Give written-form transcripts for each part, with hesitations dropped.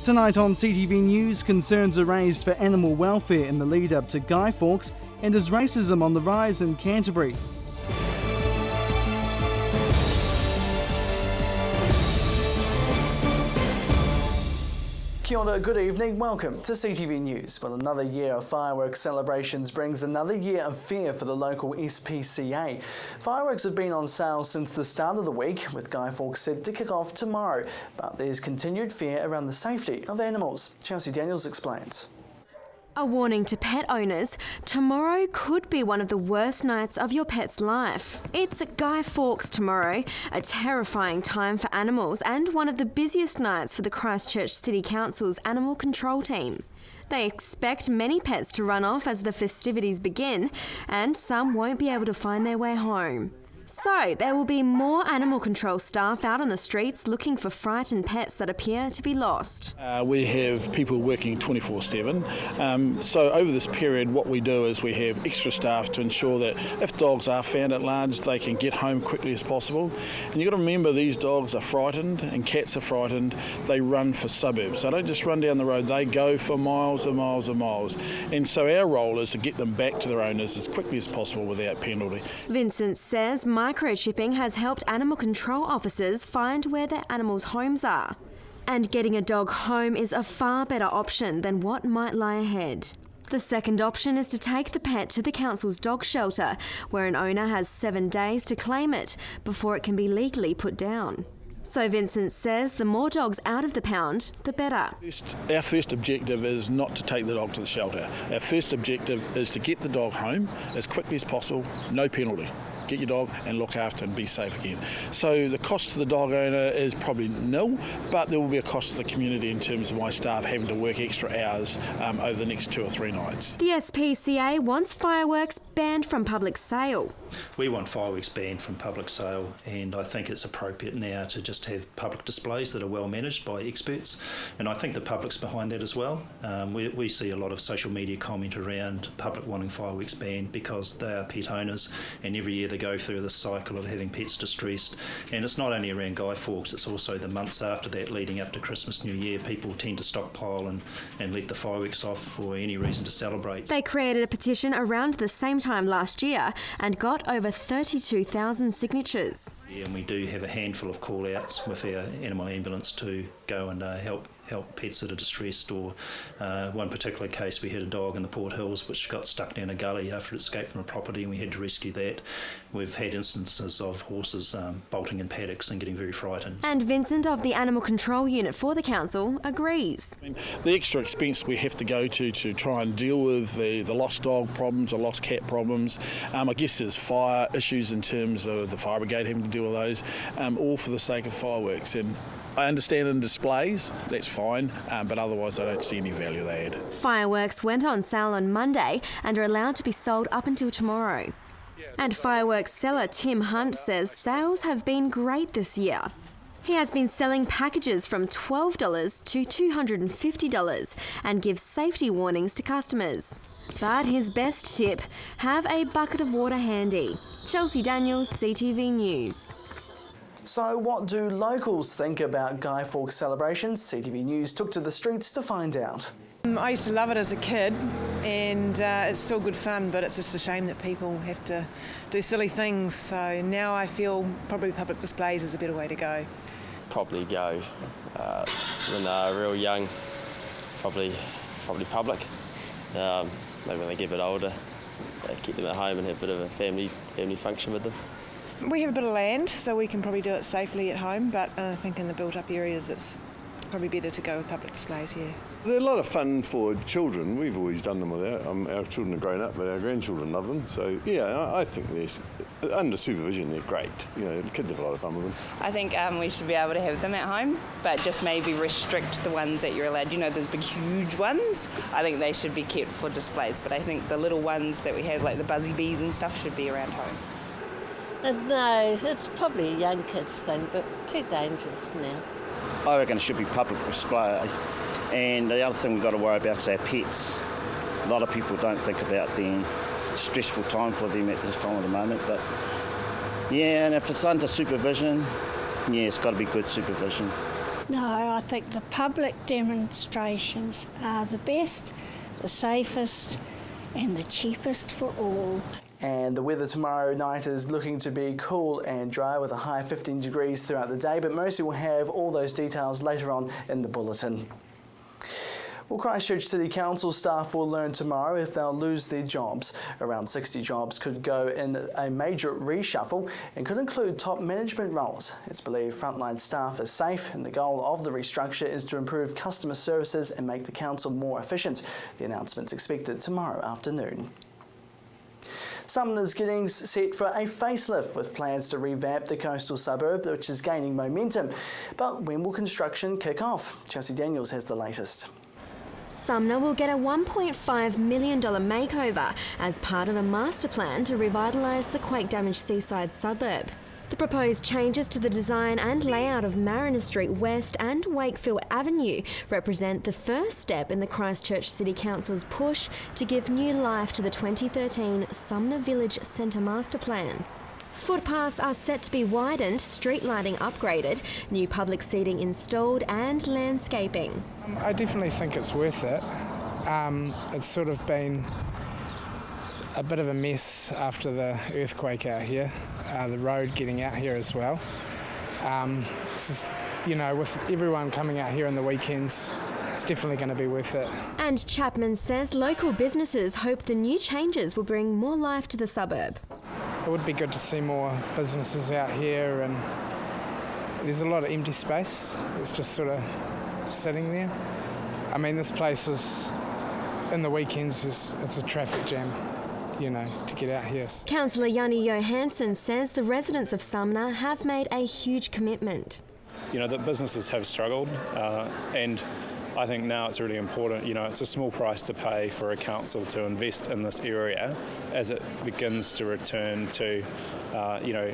Tonight on CTV News, concerns are raised for animal welfare in the lead-up to Guy Fawkes, and is racism on the rise in Canterbury? Kia ora, good evening, welcome to CTV News. Well, another year of fireworks celebrations brings another year of fear for the local SPCA. Fireworks have been on sale since the start of the week, with Guy Fawkes set to kick off tomorrow. But there's continued fear around the safety of animals. Chelsea Daniels explains. A warning to pet owners, tomorrow could be one of the worst nights of your pet's life. It's Guy Fawkes tomorrow, a terrifying time for animals and one of the busiest nights for the Christchurch City Council's animal control team. They expect many pets to run off as the festivities begin, and some won't be able to find their way home. So, there will be more animal control staff out on the streets looking for frightened pets that appear to be lost. We have people working 24/7. So over this period, what we do is we have extra staff to ensure that if dogs are found at large, they can get home quickly as possible. And you've got to remember, these dogs are frightened and cats are frightened. They run for suburbs. They don't just run down the road, they go for miles and miles and miles. And so our role is to get them back to their owners as quickly as possible without penalty. Vincent says microchipping has helped animal control officers find where their animals' homes are. And getting a dog home is a far better option than what might lie ahead. The second option is to take the pet to the council's dog shelter, where an owner has 7 days to claim it before it can be legally put down. So Vincent says the more dogs out of the pound, the better. Our first objective is not to take the dog to the shelter. Our first objective is to get the dog home as quickly as possible, no penalty. Get your dog and look after and be safe again. So the cost to the dog owner is probably nil, but there will be a cost to the community in terms of my staff having to work extra hours over the next 2 or 3 nights. The SPCA wants fireworks banned from public sale. We want fireworks banned from public sale, and I think it's appropriate now to just have public displays that are well managed by experts, and I think the public's behind that as well. We see a lot of social media comment around public wanting fireworks banned because they are pet owners, and every year they go through this cycle of having pets distressed. And it's not only around Guy Fawkes, it's also the months after that leading up to Christmas, New Year. People tend to stockpile and let the fireworks off for any reason to celebrate. They created a petition around the same time last year and got over 32,000 signatures. Yeah, and we do have a handful of call-outs with our animal ambulance to go and help pets that are distressed, or one particular case we had a dog in the Port Hills which got stuck down a gully after it escaped from a property, and we had to rescue that. We've had instances of horses bolting in paddocks and getting very frightened. And Vincent of the Animal Control Unit for the Council agrees. The extra expense we have to go to try and deal with the lost dog problems, the lost cat problems, I guess there's fire issues in terms of the fire brigade having to deal with those, all for the sake of fireworks. And I understand in displays, that's fine, but otherwise I don't see any value they add. Fireworks went on sale on Monday and are allowed to be sold up until tomorrow. And fireworks seller Tim Hunt says sales have been great this year. He has been selling packages from $12 to $250 and gives safety warnings to customers. But his best tip, have a bucket of water handy. Chelsea Daniels, CTV News. So what do locals think about Guy Fawkes celebrations? CTV News took to the streets to find out. I used to love it as a kid, and it's still good fun, but it's just a shame that people have to do silly things. So now I feel probably public displays is a better way to go. Probably go when they're real young, probably public. Maybe when they get a bit older, keep them at home and have a bit of a family function with them. We have a bit of land, so we can probably do it safely at home, but I think in the built-up areas it's probably better to go with public displays here. They're a lot of fun for children. We've always done them with our children are grown up, but our grandchildren love them. So yeah, I think under supervision they're great. You know, the kids have a lot of fun with them. I think we should be able to have them at home, but just maybe restrict the ones that you're allowed. You know, those big huge ones, I think they should be kept for displays, but I think the little ones that we have, like the buzzy bees and stuff, should be around home. No, it's probably a young kids thing, but too dangerous now. I reckon it should be public display. And the other thing we've got to worry about is our pets. A lot of people don't think about them. Stressful time for them at this time of the moment, but yeah, and if it's under supervision, yeah, it's got to be good supervision. No, I think the public demonstrations are the best, the safest and the cheapest for all. And the weather tomorrow night is looking to be cool and dry with a high of 15 degrees throughout the day, but Mercy will have all those details later on in the bulletin. Well, Christchurch City Council staff will learn tomorrow if they'll lose their jobs. Around 60 jobs could go in a major reshuffle and could include top management roles. It's believed frontline staff are safe, and the goal of the restructure is to improve customer services and make the council more efficient. The announcement's expected tomorrow afternoon. Sumner's getting set for a facelift with plans to revamp the coastal suburb, which is gaining momentum. But when will construction kick off? Chelsea Daniels has the latest. Sumner will get a $1.5 million makeover as part of a master plan to revitalise the quake-damaged seaside suburb. The proposed changes to the design and layout of Mariner Street West and Wakefield Avenue represent the first step in the Christchurch City Council's push to give new life to the 2013 Sumner Village Centre Master Plan. Footpaths are set to be widened, street lighting upgraded, new public seating installed and landscaping. I definitely think it's worth it. It's sort of been a bit of a mess after the earthquake out here, the road getting out here as well. It's just, with everyone coming out here on the weekends, it's definitely going to be worth it. And Chapman says local businesses hope the new changes will bring more life to the suburb. It would be good to see more businesses out here, and there's a lot of empty space. It's just sort of sitting there. I mean, this place is, in the weekends, it's a traffic jam, to get out here. Councillor Yanni Johansson says the residents of Sumner have made a huge commitment. The businesses have struggled, and I think now it's really important. It's a small price to pay for a council to invest in this area as it begins to return to,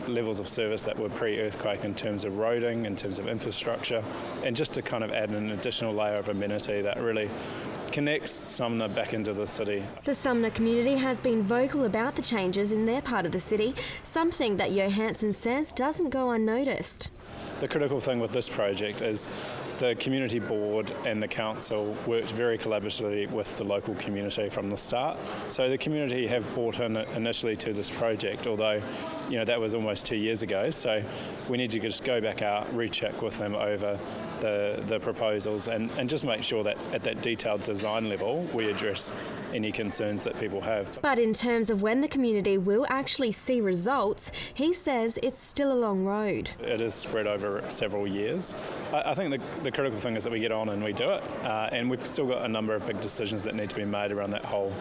levels of service that were pre-earthquake in terms of roading, in terms of infrastructure, and just to kind of add an additional layer of amenity that really connects Sumner back into the city. The Sumner community has been vocal about the changes in their part of the city, something that Johansson says doesn't go unnoticed. The critical thing with this project is the community board and the council worked very collaboratively with the local community from the start. So the community have bought in initially to this project, although that was almost 2 years ago. So we need to just go back out, recheck with them over the proposals and just make sure that at that detailed design level we address any concerns that people have. But in terms of when the community will actually see results, he says it's still a long road. It is spread over several years. I think the critical thing is that we get on and we do it, and we've still got a number of big decisions that need to be made around that whole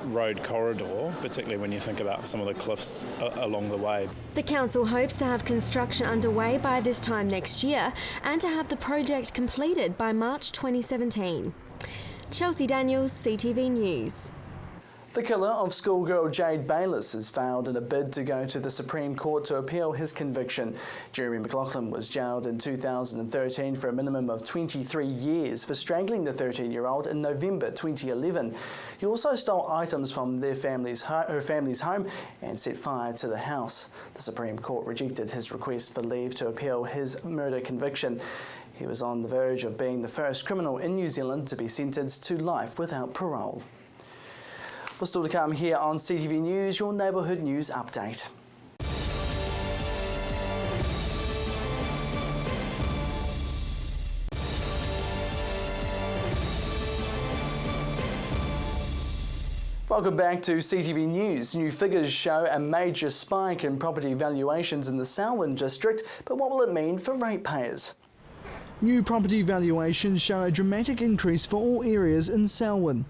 road corridor, particularly when you think about some of the cliffs along the way. The council hopes to have construction underway by this time next year and to have the project completed by March 2017. Chelsea Daniels, CTV News. The killer of schoolgirl Jade Bayliss has failed in a bid to go to the Supreme Court to appeal his conviction. Jeremy McLaughlin was jailed in 2013 for a minimum of 23 years for strangling the 13-year-old in November 2011. He also stole items from her family's home and set fire to the house. The Supreme Court rejected his request for leave to appeal his murder conviction. He was on the verge of being the first criminal in New Zealand to be sentenced to life without parole. Well, still to come here on CTV News, your neighbourhood news update. Welcome back to CTV News. New figures show a major spike in property valuations in the Selwyn district, but what will it mean for ratepayers? New property valuations show a dramatic increase for all areas in Selwyn.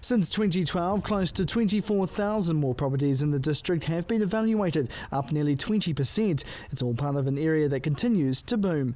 Since 2012, close to 24,000 more properties in the district have been evaluated, up nearly 20%. It's all part of an area that continues to boom.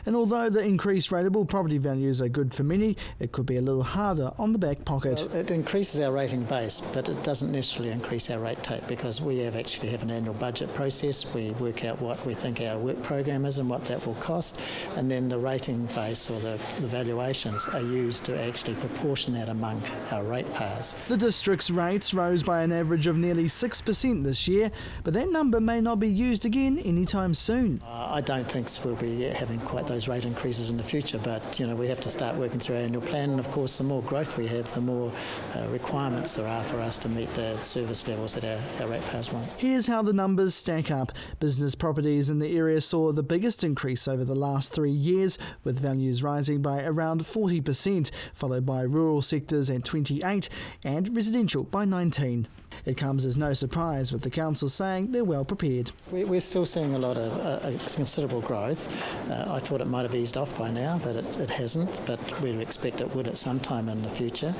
And although the increased rateable property values are good for many, it could be a little harder on the back pocket. Well, it increases our rating base, but it doesn't necessarily increase our rate take because we actually have an annual budget process. We work out what we think our work program is and what that will cost, and then the rating base or the valuations are used to actually proportion that among our rate ratepayers. The district's rates rose by an average of nearly 6% this year, but that number may not be used again anytime soon. I don't think we'll be having quite those rate increases in the future, but we have to start working through our annual plan, and of course the more growth we have, the more requirements there are for us to meet the service levels that our ratepayers want. Here's how the numbers stack up. Business properties in the area saw the biggest increase over the last 3 years, with values rising by around 40%, followed by rural sectors at 28% and residential by 19%. It comes as no surprise, with the council saying they're well prepared. We're still seeing a lot of considerable growth. I thought it might have eased off by now, but it hasn't, but we'd expect it would at some time in the future.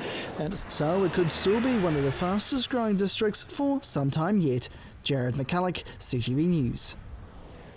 So it could still be one of the fastest growing districts for some time yet. Jared McCulloch, CTV News.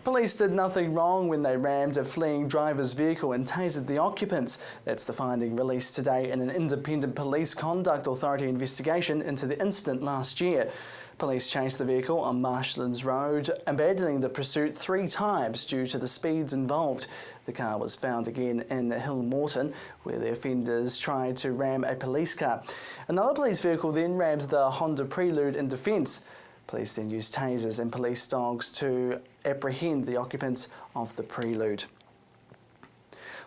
Police did nothing wrong when they rammed a fleeing driver's vehicle and tasered the occupants. That's the finding released today in an independent Police Conduct Authority investigation into the incident last year. Police chased the vehicle on Marshlands Road, abandoning the pursuit 3 times due to the speeds involved. The car was found again in Hill Morton, where the offenders tried to ram a police car. Another police vehicle then rammed the Honda Prelude in defence. Police then used tasers and police dogs to apprehend the occupants of the Prelude.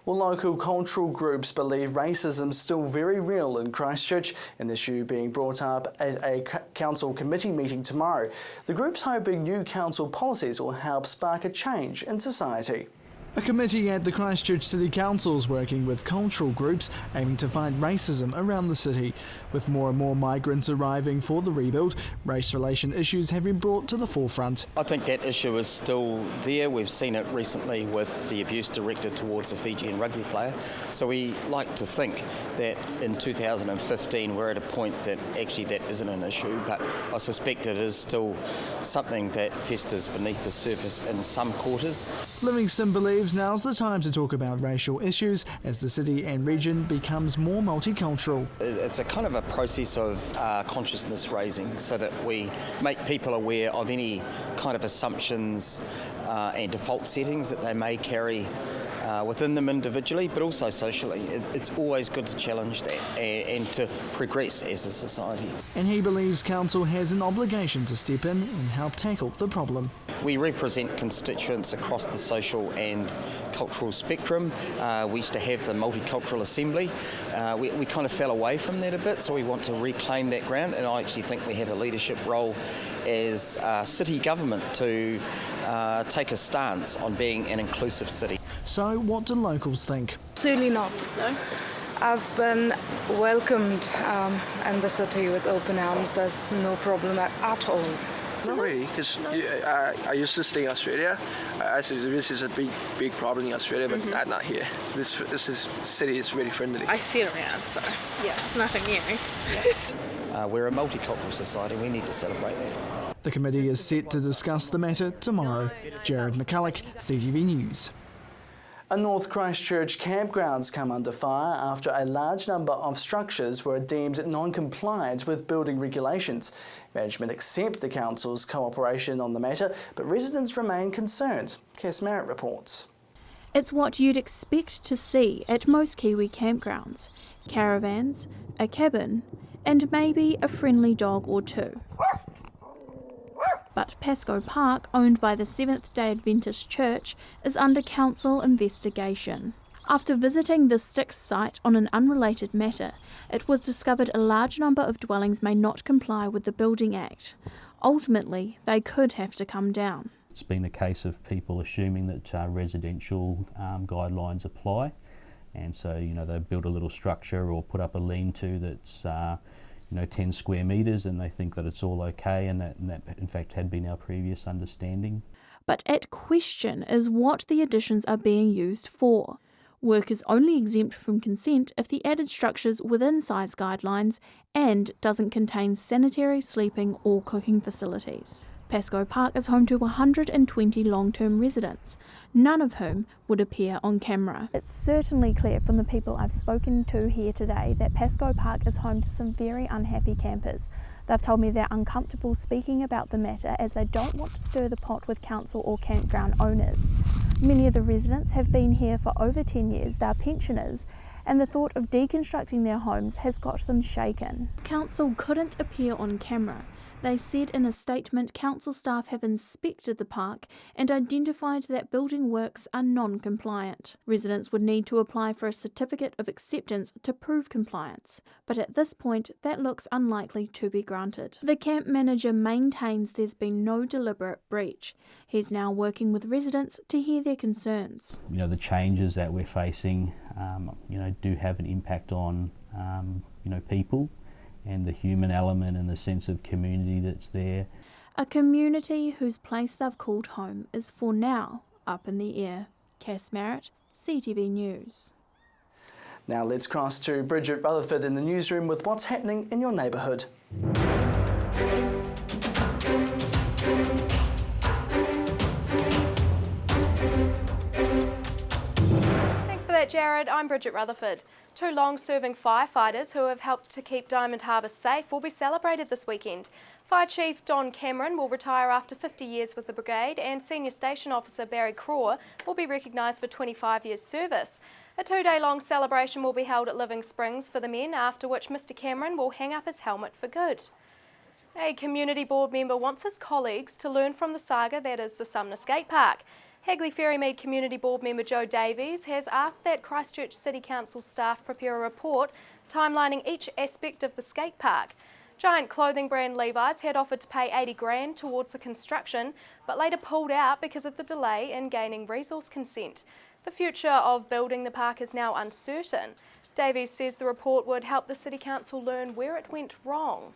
Well, local cultural groups believe racism is still very real in Christchurch, an issue being brought up at a council committee meeting tomorrow. The group's hoping new council policies will help spark a change in society. A committee at the Christchurch City Council is working with cultural groups aiming to fight racism around the city. With more and more migrants arriving for the rebuild, race relation issues have been brought to the forefront. I think that issue is still there. We've seen it recently with the abuse directed towards a Fijian rugby player. So we like to think that in 2015 we're at a point that actually that isn't an issue, but I suspect it is still something that festers beneath the surface in some quarters. Livingston believes now's the time to talk about racial issues as the city and region becomes more multicultural. It's a kind of a process of consciousness raising so that we make people aware of any kind of assumptions and default settings that they may carry within them individually, but also socially. It's always good to challenge that and to progress as a society. And he believes council has an obligation to step in and help tackle the problem. We represent constituents across the social and cultural spectrum. We used to have the Multicultural Assembly. We kind of fell away from that a bit, so we want to reclaim that ground, and I actually think we have a leadership role as city government to take a stance on being an inclusive city. So what do locals think? Certainly not. No? I've been welcomed in the city with open arms. There's no problem at all. Not really, because I used to stay in Australia. I said this is a big problem in Australia, but not here. This city is really friendly. I see it around, so yeah, it's nothing new. We're a multicultural society. We need to celebrate that. The committee is set to discuss the matter tomorrow. Jared McCulloch, CTV News. A North Christchurch campgrounds come under fire after a large number of structures were deemed non-compliant with building regulations. Management accept the council's cooperation on the matter, but residents remain concerned. Cass Merritt reports. It's what you'd expect to see at most Kiwi campgrounds: caravans, a cabin, and maybe a friendly dog or two. But Pascoe Park, owned by the Seventh-day Adventist Church, is under council investigation. After visiting the Styx site on an unrelated matter, it was discovered a large number of dwellings may not comply with the Building Act. Ultimately, they could have to come down. It's been a case of people assuming that residential guidelines apply, and so they build a little structure or put up a lean-to that's 10 square metres, and they think that it's all okay, and that in fact had been our previous understanding. But at question is what the additions are being used for. Work is only exempt from consent if the added structure's within size guidelines and doesn't contain sanitary, sleeping or cooking facilities. Pascoe Park is home to 120 long-term residents, none of whom would appear on camera. It's certainly clear from the people I've spoken to here today that Pascoe Park is home to some very unhappy campers. They've told me they're uncomfortable speaking about the matter as they don't want to stir the pot with council or campground owners. Many of the residents have been here for over 10 years, they're pensioners, and the thought of deconstructing their homes has got them shaken. Council couldn't appear on camera. They said in a statement council staff have inspected the park and identified that building works are non-compliant. Residents would need to apply for a certificate of acceptance to prove compliance, but at this point that looks unlikely to be granted. The camp manager maintains there's been no deliberate breach. He's now working with residents to hear their concerns. The changes that we're facing, do have an impact on, people, and the human element and the sense of community that's there. A community whose place they've called home is for now up in the air. Cass Merritt, CTV News. Now let's cross to Bridget Rutherford in the newsroom with what's happening in your neighbourhood. Thanks for that, Jared. I'm Bridget Rutherford. 2 long-serving firefighters who have helped to keep Diamond Harbour safe will be celebrated this weekend. Fire Chief Don Cameron will retire after 50 years with the brigade, and Senior Station Officer Barry Craw will be recognised for 25 years service. A 2-day-long celebration will be held at Living Springs for the men, after which Mr Cameron will hang up his helmet for good. A community board member wants his colleagues to learn from the saga that is the Sumner Skate Park. Hagley Ferrymead Community Board member Joe Davies has asked that Christchurch City Council staff prepare a report timelining each aspect of the skate park. Giant clothing brand Levi's had offered to pay $80 grand towards the construction, but later pulled out because of the delay in gaining resource consent. The future of building the park is now uncertain. Davies says the report would help the City Council learn where it went wrong.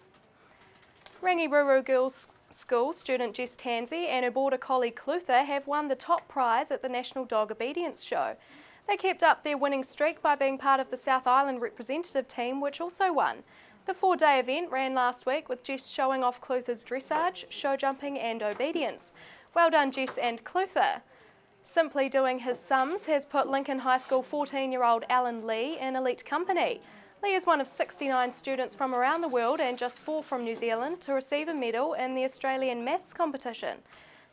Rangiruru Girls School student Jess Tansey and her border collie Clutha have won the top prize at the National Dog Obedience Show. They kept up their winning streak by being part of the South Island representative team, which also won. The 4-day event ran last week with Jess showing off Clutha's dressage, show jumping and obedience. Well done, Jess and Clutha. Simply doing his sums has put Lincoln High School 14-year-old Alan Lee in elite company. Lee is one of 69 students from around the world and just 4 from New Zealand to receive a medal in the Australian Maths competition.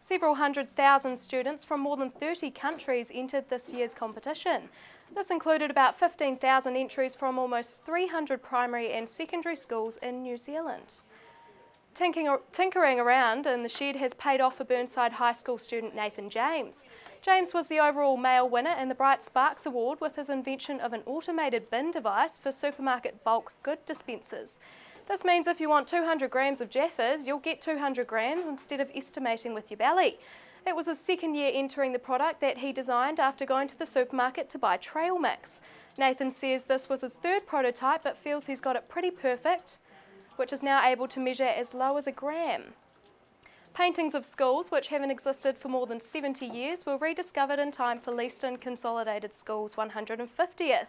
Several 100,000 students from more than 30 countries entered this year's competition. This included about 15,000 entries from almost 300 primary and secondary schools in New Zealand. Tinkering around in the shed has paid off for Burnside High School student Nathan James. James was the overall male winner in the Bright Sparks Award with his invention of an automated bin device for supermarket bulk good dispensers. This means if you want 200 grams of Jaffas, you'll get 200 grams instead of estimating with your belly. It was his second year entering the product that he designed after going to the supermarket to buy trail mix. Nathan says this was his 3rd prototype but feels he's got it pretty perfect, which is now able to measure as low as a gram. Paintings of schools, which haven't existed for more than 70 years, were rediscovered in time for Leaston Consolidated School's 150th.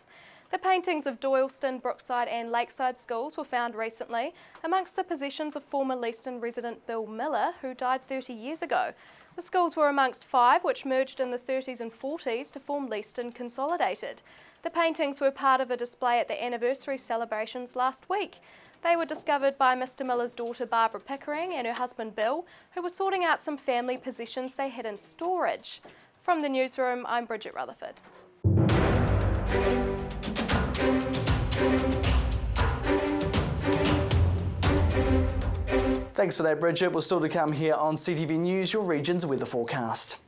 The paintings of Doyleston, Brookside and Lakeside schools were found recently amongst the possessions of former Leaston resident Bill Miller, who died 30 years ago. The schools were amongst 5 which merged in the 30s and 40s to form Leaston Consolidated. The paintings were part of a display at the anniversary celebrations last week. They were discovered by Mr Miller's daughter Barbara Pickering and her husband Bill, who were sorting out some family possessions they had in storage. From the newsroom, I'm Bridget Rutherford. Thanks for that, Bridget. We're still to come here on CTV News, your region's weather forecast.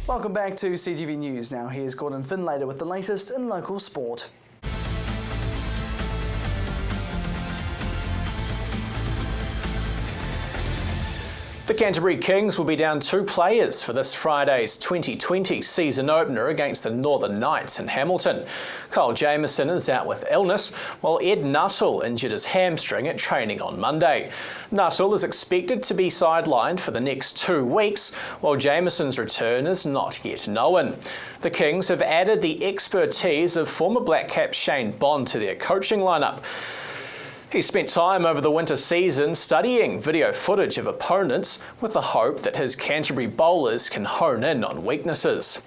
Welcome back to CTV News. Now here's Gordon Finlater with the latest in local sport. The Canterbury Kings will be down 2 players for this Friday's 2020 season opener against the Northern Knights in Hamilton. Kyle Jamieson is out with illness, while Ed Nuttall injured his hamstring at training on Monday. Nuttall is expected to be sidelined for the next 2 weeks, while Jamieson's return is not yet known. The Kings have added the expertise of former Black Cap Shane Bond to their coaching lineup. He spent time over the winter season studying video footage of opponents with the hope that his Canterbury bowlers can hone in on weaknesses.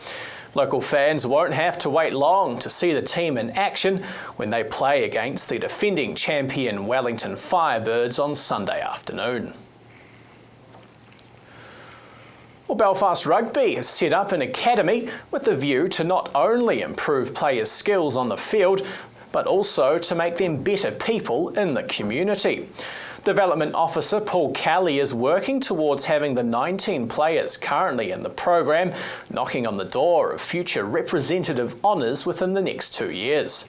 Local fans won't have to wait long to see the team in action when they play against the defending champion Wellington Firebirds on Sunday afternoon. Well, Belfast Rugby has set up an academy with the view to not only improve players' skills on the field, but also to make them better people in the community. Development Officer Paul Kelly is working towards having the 19 players currently in the program knocking on the door of future representative honours within the next 2 years.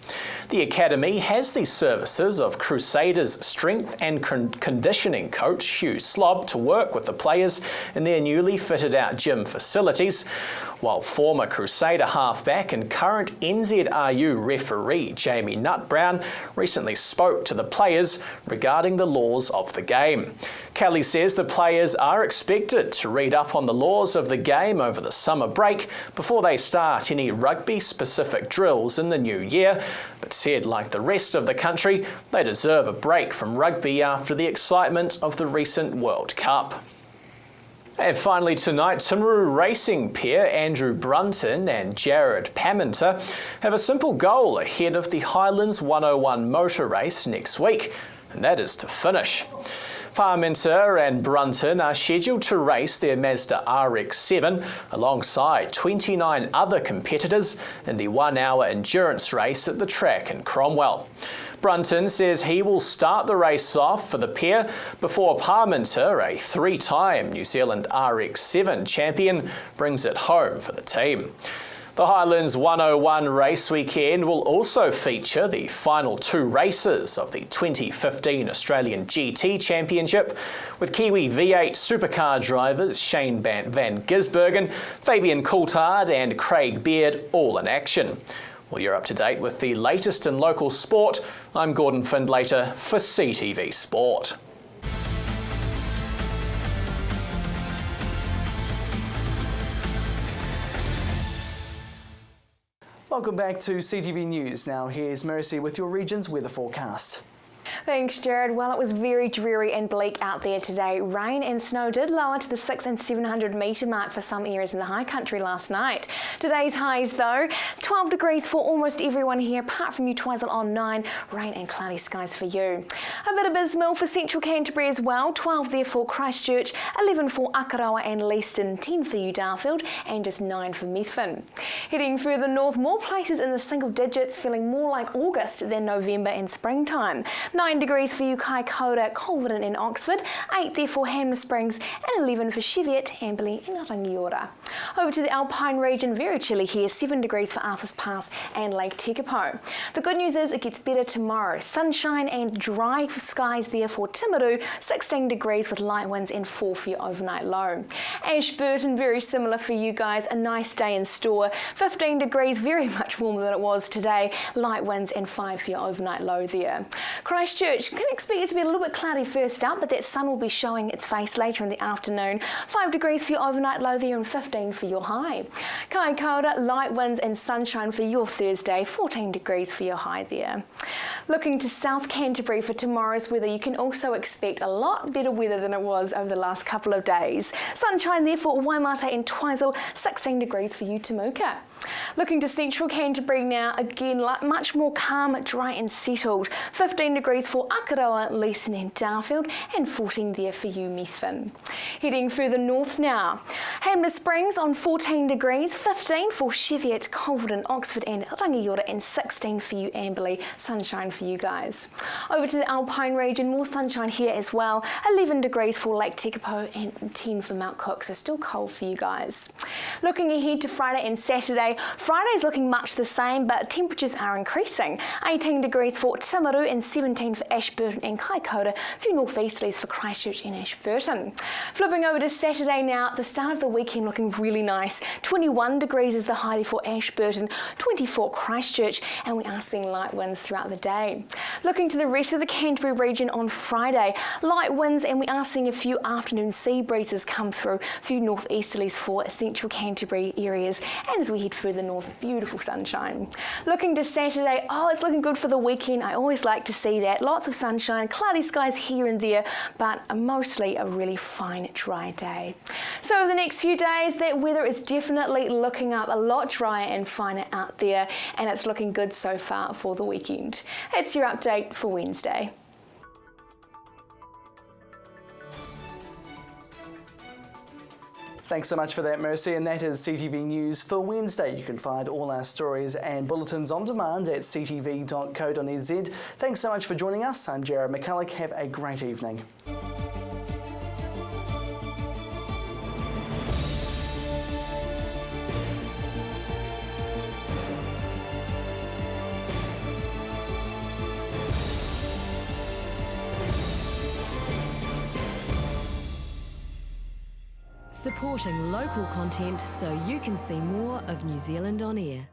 The academy has the services of Crusaders strength and conditioning coach Hugh Slob to work with the players in their newly fitted out gym facilities, while former Crusader halfback and current NZRU referee Jamie Nutt-Brown recently spoke to the players regarding the laws of the game. Kelly says the players are expected to read up on the laws of the game over the summer break before they start any rugby-specific drills in the new year, but said, like the rest of the country, they deserve a break from rugby after the excitement of the recent World Cup. And finally tonight, Timaru racing pair Andrew Brunton and Jared Paminter have a simple goal ahead of the Highlands 101 motor race next week, and that is to finish. Parmenter and Brunton are scheduled to race their Mazda RX-7 alongside 29 other competitors in the 1 hour endurance race at the track in Cromwell. Brunton says he will start the race off for the pair before Parmenter, a 3-time New Zealand RX-7 champion, brings it home for the team. The Highlands 101 race weekend will also feature the final 2 races of the 2015 Australian GT Championship, with Kiwi V8 supercar drivers Shane van Gisbergen, Fabian Coulthard and Craig Beard all in action. Well, you're up to date with the latest in local sport. I'm Gordon Findlater for CTV Sport. Welcome back to CTV News. Now here's Mercy with your region's weather forecast. Thanks, Jared. Well, it was very dreary and bleak out there today. Rain and snow did lower to the 600 and 700 metre mark for some areas in the high country last night. Today's highs, though, 12 degrees for almost everyone here, apart from you Twizel on 9, rain and cloudy skies for you. A bit abysmal for central Canterbury as well, 12 there for Christchurch, 11 for Akaroa and Leeston, 10 for you Darfield, and just 9 for Methven. Heading further north, more places in the single digits, feeling more like August than November and springtime. 9 degrees for you Kaikoura, Colvin and Oxford, 8 there for Hanmer Springs, and 11 for Cheviot, Amberley and Rangiora. Over to the Alpine region, very chilly here, 7 degrees for Arthur's Pass and Lake Tekapo. The good news is it gets better tomorrow. Sunshine and dry skies there for Timaru, 16 degrees with light winds and 4 for your overnight low. Ashburton, very similar for you guys, a nice day in store, 15 degrees, very much warmer than it was today, light winds and 5 for your overnight low there. Christchurch, can expect it to be a little bit cloudy first up, but that sun will be showing its face later in the afternoon. 5 degrees for your overnight low there and 15 for your high. Kaikoura, light winds and sunshine for your Thursday, 14 degrees for your high there. Looking to South Canterbury for tomorrow's weather, you can also expect a lot better weather than it was over the last couple of days. Sunshine there for Waimata and Twizel, 16 degrees for you Temuka. Looking to central Canterbury now, again much more calm, dry and settled. 15 degrees for Akaroa, Leeson and Darfield, and 14 there for you Methven. Heading further north now, Hanmer Springs on 14 degrees, 15 for Cheviot, Colvin, Oxford and Rangiora, and 16 for you Amberley, sunshine for you guys. Over to the Alpine region, more sunshine here as well, 11 degrees for Lake Tekapo and 10 for Mount Cook, so still cold for you guys. Looking ahead to Friday and Saturday, Friday's looking much the same, but temperatures are increasing. 18 degrees for Timaru and 17 for Ashburton and Kaikoura, a few northeasterlies for Christchurch and Ashburton. Flipping over to Saturday now, the start of the weekend looking really nice. 21 degrees is the high for Ashburton, 24 Christchurch, and we are seeing light winds throughout the day. Looking to the rest of the Canterbury region on Friday, light winds and we are seeing a few afternoon sea breezes come through, a few northeasterlies for central Canterbury areas, and as we head further north, beautiful sunshine. Looking to Saturday, oh, it's looking good for the weekend. I always like to see that. Lots of sunshine, cloudy skies here and there, but mostly a really fine, dry day. So the next few days, that weather is definitely looking up, a lot drier and finer out there, and it's looking good so far for the weekend. That's your update for Wednesday. Thanks so much for that, Mercy, and that is CTV News for Wednesday. You can find all our stories and bulletins on demand at ctv.co.nz. Thanks so much for joining us. I'm Jared McCulloch. Have a great evening. Supporting local content so you can see more of New Zealand on air.